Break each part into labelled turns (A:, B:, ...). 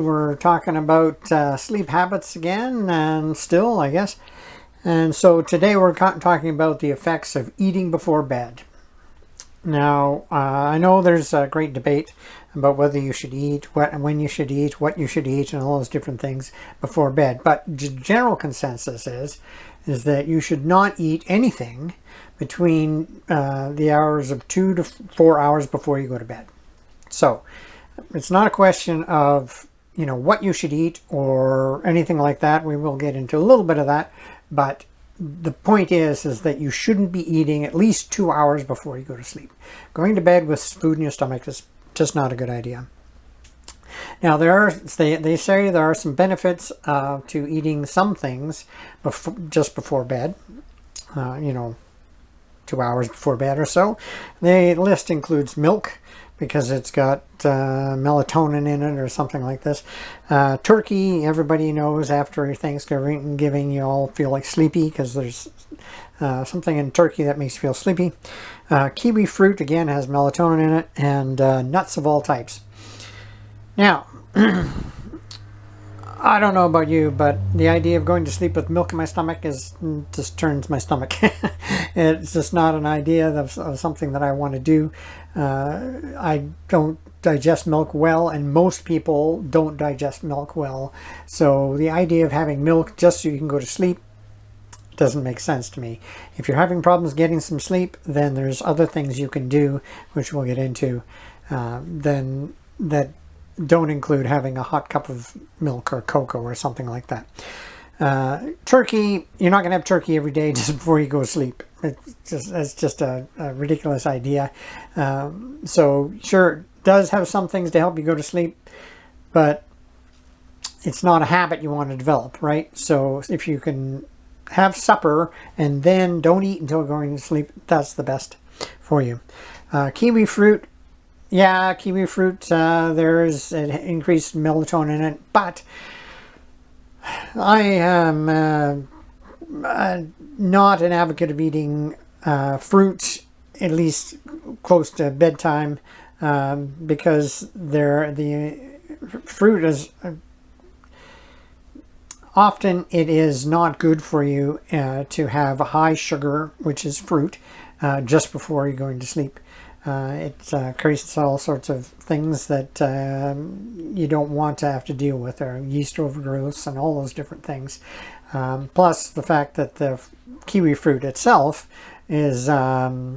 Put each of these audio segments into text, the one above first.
A: We're talking about sleep habits again, and still, I guess. And so today we're talking about the effects of eating before bed. Now, I know there's a great debate about whether you should eat, when you should eat, what you should eat, and all those different things before bed. But the general consensus is that you should not eat anything between the hours of 2 to 4 hours before you go to bed. So it's not a question of what you should eat or anything like that. We will get into a little bit of that, but the point is that you shouldn't be eating at least 2 hours before you go to sleep. Going to bed with food in your stomach is just not a good idea. Now they say there are some benefits to eating some things just before bed. 2 hours before bed or so. The list includes milk, because it's got melatonin in it or something like this. Turkey, everybody knows after Thanksgiving you all feel like sleepy because there's something in turkey that makes you feel sleepy. Kiwi fruit, again, has melatonin in it, and nuts of all types. Now, I don't know about you, but the idea of going to sleep with milk in my stomach just turns my stomach. It's just not an idea of something that I want to do. I don't digest milk well, and most people don't digest milk well. So the idea of having milk just so you can go to sleep doesn't make sense to me. If you're having problems getting some sleep, then there's other things you can do, which we'll get into, then that don't include having a hot cup of milk or cocoa or something like that. Turkey, you're not going to have turkey every day just before you go to sleep. It's just a ridiculous idea. So sure, it does have some things to help you go to sleep, but it's not a habit you want to develop, right? So if you can have supper and then don't eat until going to sleep, that's the best for you. Kiwi fruit. Yeah, kiwi fruit, there's an increased melatonin in it, but I am not an advocate of eating fruit at least close to bedtime, because the fruit is often it is not good for you to have a high sugar, which is fruit, just before you're going to sleep. It creates all sorts of things that you don't want to have to deal with, or yeast overgrowth and all those different things. Plus the fact that the kiwi fruit itself is has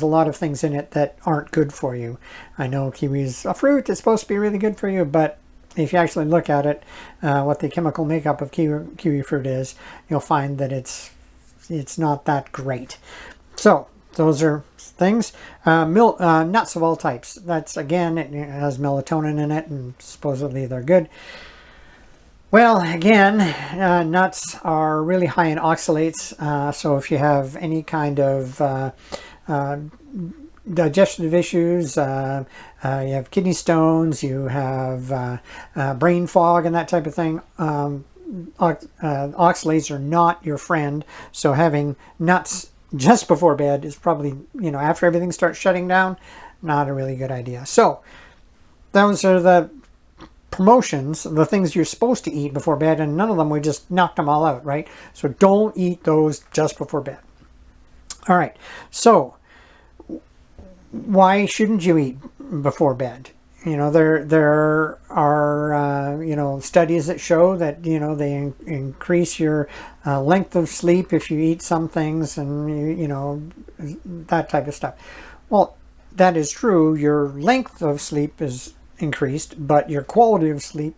A: a lot of things in it that aren't good for you. I know kiwi is a fruit, it's supposed to be really good for you, but if you actually look at it, what the chemical makeup of kiwi fruit is, you'll find that it's not that great. So those are things. Nuts of all types. That's, again, it has melatonin in it, and supposedly they're good. Well, again, nuts are really high in oxalates. So if you have any kind of digestive issues, you have kidney stones, you have brain fog and that type of thing, oxalates are not your friend. So having nuts just before bed is probably, after everything starts shutting down, not a really good idea. So those are the promotions, the things you're supposed to eat before bed, and none of them, we just knocked them all out, right? So don't eat those just before bed. All right, so why shouldn't you eat before bed? There are studies that show that they increase your length of sleep if you eat some things, and that type of stuff. Well, that is true. Your length of sleep is increased, but your quality of sleep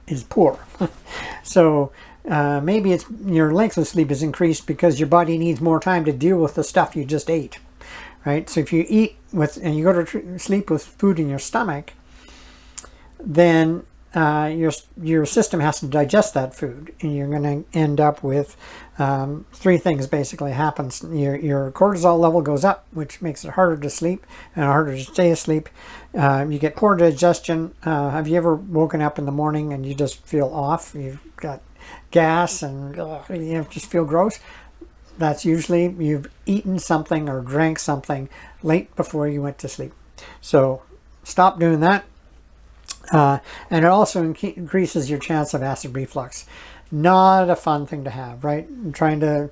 A: is poor. So maybe it's your length of sleep is increased because your body needs more time to deal with the stuff you just ate, right? So if you eat and you go to sleep with food in your stomach, then your system has to digest that food, and you're going to end up with three things basically happens. Your cortisol level goes up, which makes it harder to sleep and harder to stay asleep. You get poor digestion. Have you ever woken up in the morning and you just feel off? You've got gas and you just feel gross? That's usually you've eaten something or drank something late before you went to sleep. So stop doing that. And it also increases your chance of acid reflux. Not a fun thing to have, right? Trying to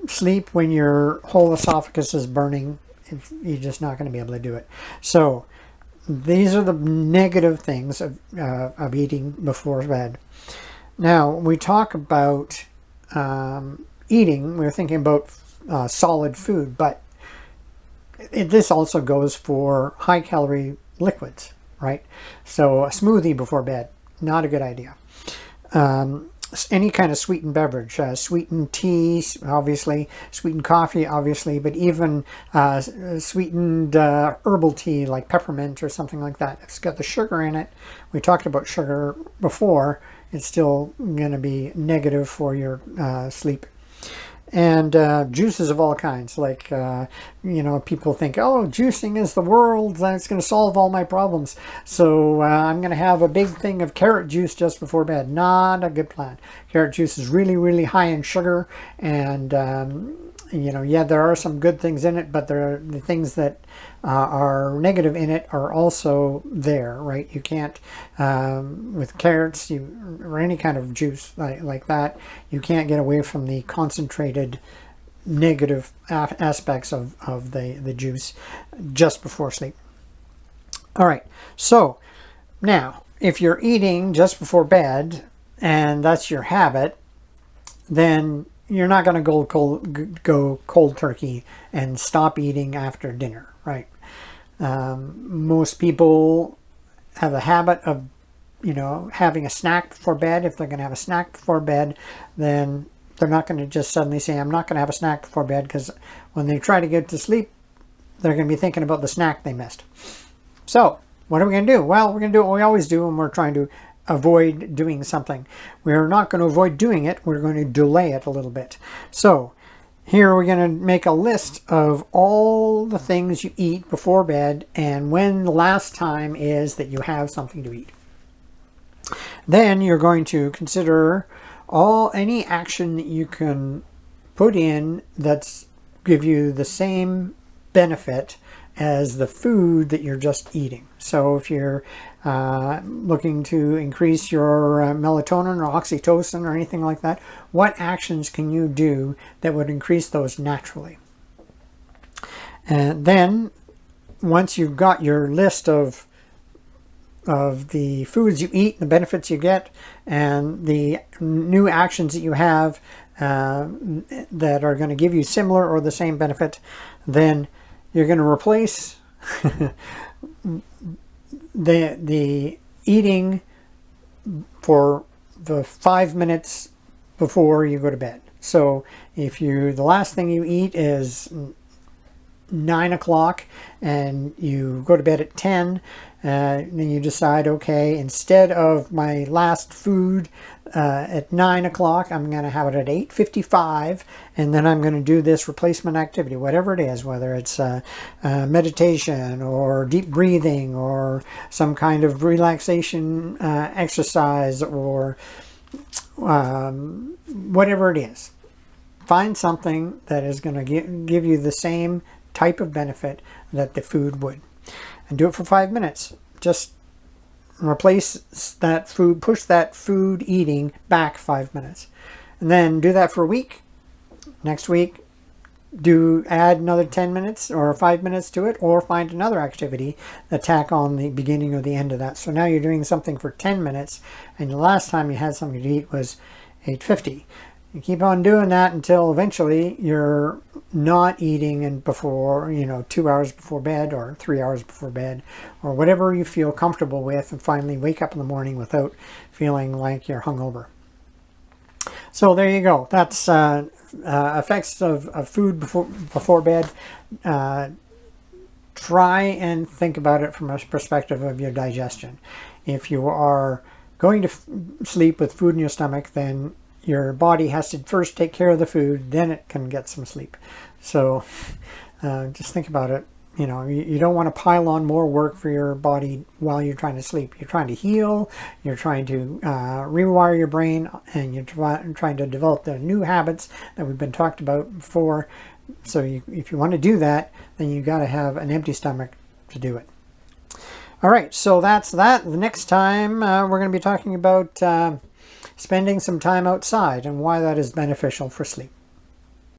A: sleep when your whole esophagus is burning, you're just not going to be able to do it. So these are the negative things of eating before bed. Now, we talk about eating, we're thinking about solid food, but this also goes for high-calorie liquids, right? So a smoothie before bed, not a good idea. Any kind of sweetened beverage, sweetened tea, obviously, sweetened coffee, obviously, but even sweetened herbal tea like peppermint or something like that. It's got the sugar in it. We talked about sugar before. It's still going to be negative for your sleep. And juices of all kinds, like, people think, oh, juicing is the world, it's going to solve all my problems. So I'm going to have a big thing of carrot juice just before bed. Not a good plan. Carrot juice is really, really high in sugar. And, there are some good things in it, but the things that are negative in it are also there, right? You can't, with carrots or any kind of juice like that, you can't get away from the concentrated negative aspects of the juice just before sleep. All right, so now if you're eating just before bed and that's your habit, then you're not going to go cold turkey and stop eating after dinner, right? Most people have a habit of, having a snack before bed. If they're going to have a snack before bed, then they're not going to just suddenly say, I'm not going to have a snack before bed, because when they try to get to sleep, they're going to be thinking about the snack they missed. So what are we going to do? Well, we're going to do what we always do when we're trying to avoid doing something. We're not going to avoid doing it. We're going to delay it a little bit. So here we're going to make a list of all the things you eat before bed and when the last time is that you have something to eat. Then you're going to consider any action that you can put in that's give you the same benefit as the food that you're just eating. So if you're looking to increase your melatonin or oxytocin or anything like that, what actions can you do that would increase those naturally? And then once you've got your list of the foods you eat, the benefits you get, and the new actions that you have that are going to give you similar or the same benefit, then you're going to replace the eating for the 5 minutes before you go to bed. So if the last thing you eat is 9 o'clock and you go to bed at 10, then you decide, okay, instead of my last food at 9 o'clock, I'm going to have it at 8:55, and then I'm going to do this replacement activity, whatever it is, whether it's meditation or deep breathing or some kind of relaxation exercise or whatever it is. Find something that is going to give you the same type of benefit that the food would. And do it for 5 minutes. Just replace that food, push that food eating back 5 minutes. And then do that for a week. Next week, add another 10 minutes or 5 minutes to it, or find another activity that tack on the beginning or the end of that. So now you're doing something for 10 minutes, and the last time you had something to eat was 8:50. You keep on doing that until eventually you're not eating and before, 2 hours before bed or 3 hours before bed or whatever you feel comfortable with, and finally wake up in the morning without feeling like you're hungover. So there you go. That's effects of food before bed. Try and think about it from a perspective of your digestion. If you are going to sleep with food in your stomach, then your body has to first take care of the food, then it can get some sleep. So just think about it. You don't want to pile on more work for your body while you're trying to sleep. You're trying to heal, you're trying to rewire your brain, and you're trying to develop the new habits that we've been talked about before. So if you want to do that, then you got to have an empty stomach to do it. All right, so that's that. The next time we're going to be talking about spending some time outside and why that is beneficial for sleep.